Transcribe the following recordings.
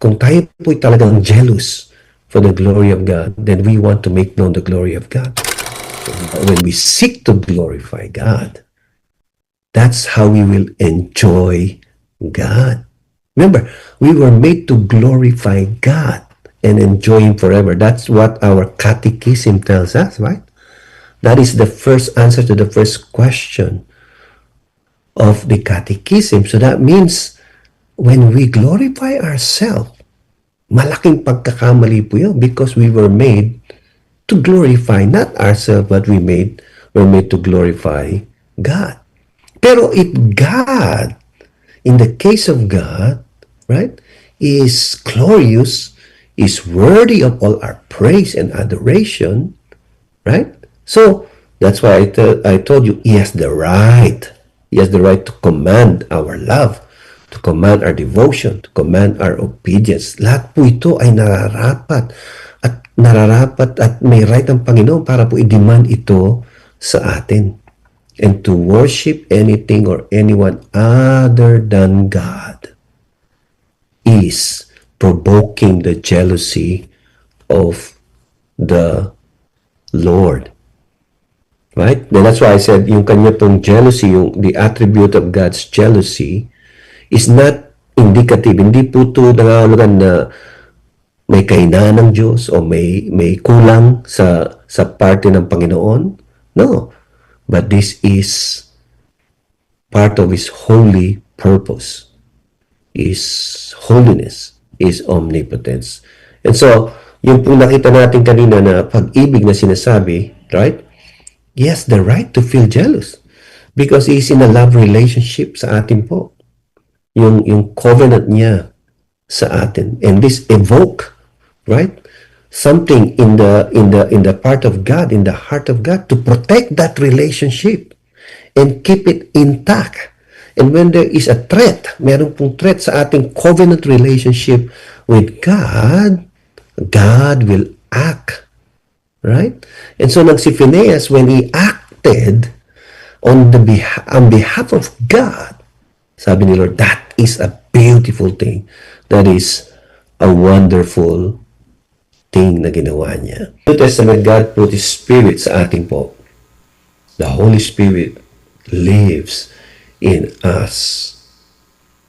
kung tayo po'y talagang jealous for the glory of God, then we want to make known the glory of God. When we seek to glorify God, that's how we will enjoy God. Remember, we were made to glorify God and enjoy Him forever. That's what our catechism tells us, right? That is the first answer to the first question of the catechism. So that means when we glorify ourselves, malaking pagkakamali po yun because we were made to glorify not ourselves, but we're made to glorify God. Pero if God, in the case of God, right, is glorious, is worthy of all our praise and adoration, right? So that's why I told you, He has the right. He has the right to command our love, to command our devotion, to command our obedience. Lahat po ito ay nararapat at may right ang Panginoon para po i-demand ito sa atin. And to worship anything or anyone other than God is provoking the jealousy of the Lord. Right? And that's why I said, yung kanya pong jealousy, the attribute of God's jealousy is not indicative. Hindi po ito nangangahulugan na may kahinaan ng Diyos o may kulang sa parte ng Panginoon. No. But this is part of His holy purpose, His holiness, His omnipotence. And so, yung po nakita natin kanina na pag-ibig na sinasabi, right? He has the right to feel jealous because He is in a love relationship sa atin po. Yung covenant niya sa atin. And this evoke, right? Something in the part of God, in the heart of God, to protect that relationship and keep it intact. And when there is a threat, meron pong threat sa ating covenant relationship with God, God will act. Right? And so nang si Phineas, when he acted on behalf of God, sabi ni Lord, that is a beautiful thing. That is a wonderful thing na ginawa niya. New Testament, God put His Spirit sa ating po. The Holy Spirit lives in us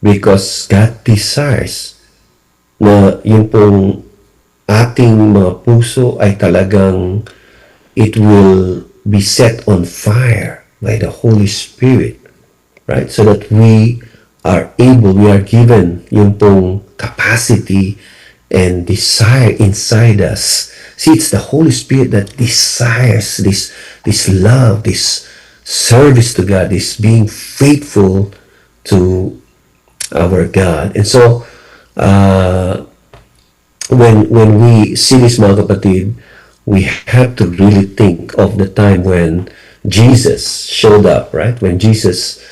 because God desires na yung pong ating mga puso ay talagang it will be set on fire by the Holy Spirit, right? So that we are given yung pong capacity and desire inside us. See, it's the Holy Spirit that desires this love, this service to God, this being faithful to our God. And so, when we see this, mga kapatid, we have to really think of the time when Jesus showed up, right? When Jesus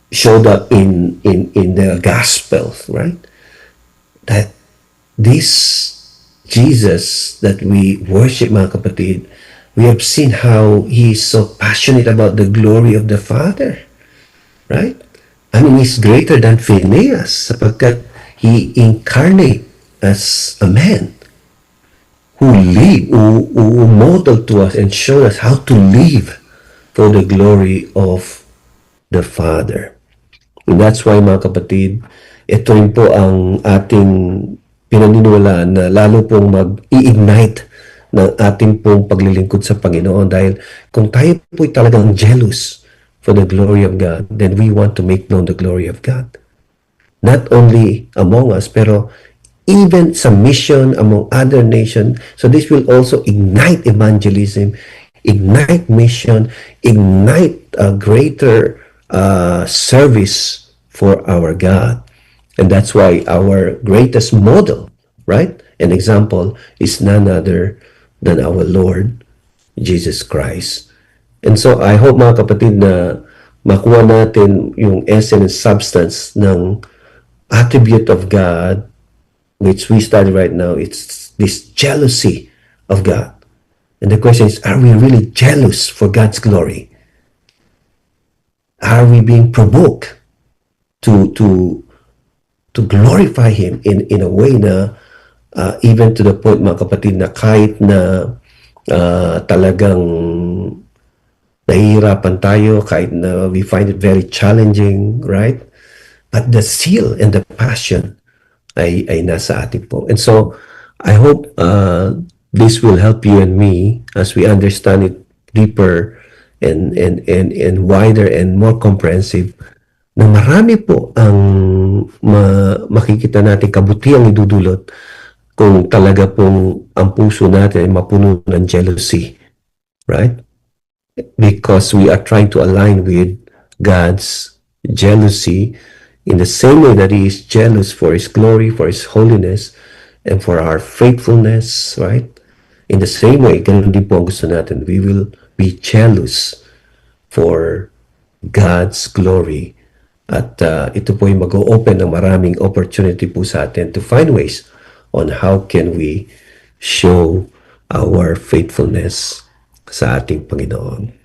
showed up in the Gospels, right? That this Jesus that we worship, mga kapatid, we have seen how He is so passionate about the glory of the Father, right? I mean, He's greater than Phineas sapagkat He incarnate as a man who modeled to us and showed us how to live for the glory of the Father. And that's why, mga kapatid, ito rin po ang ating pinaniniwalaan na lalo pong mag-i-ignite ng ating pong paglilingkod sa Panginoon dahil kung tayo po'y talagang jealous for the glory of God, then we want to make known the glory of God. Not only among us, pero even sa mission among other nations. So this will also ignite evangelism, ignite mission, ignite a greater service for our God. And that's why our greatest model, right, an example, is none other than our Lord Jesus Christ. And so I hope, mga kapatid, na makuha natin yung essence and substance ng attribute of God, which we study right now. It's this jealousy of God. And the question is, are we really jealous for God's glory? Are we being provoked to to glorify Him in a way na even to the point, mga kapatid, na kahit na talagang nahihirapan tayo, kahit na we find it very challenging, right? But the zeal and the passion ay nasa atin po. And so, I hope this will help you and me as we understand it deeper and wider and more comprehensive, na marami po ang makikita natin kabutiang idudulot kung talaga pong ang puso natin ay mapuno ng jealousy, right? Because we are trying to align with God's jealousy in the same way that He is jealous for His glory, for His holiness, and for our faithfulness, right? In the same way, ganun din po ang gusto natin. We will be jealous for God's glory. At ito po yung mag-open ng maraming opportunity po sa atin to find ways on how can we show our faithfulness sa ating Panginoon.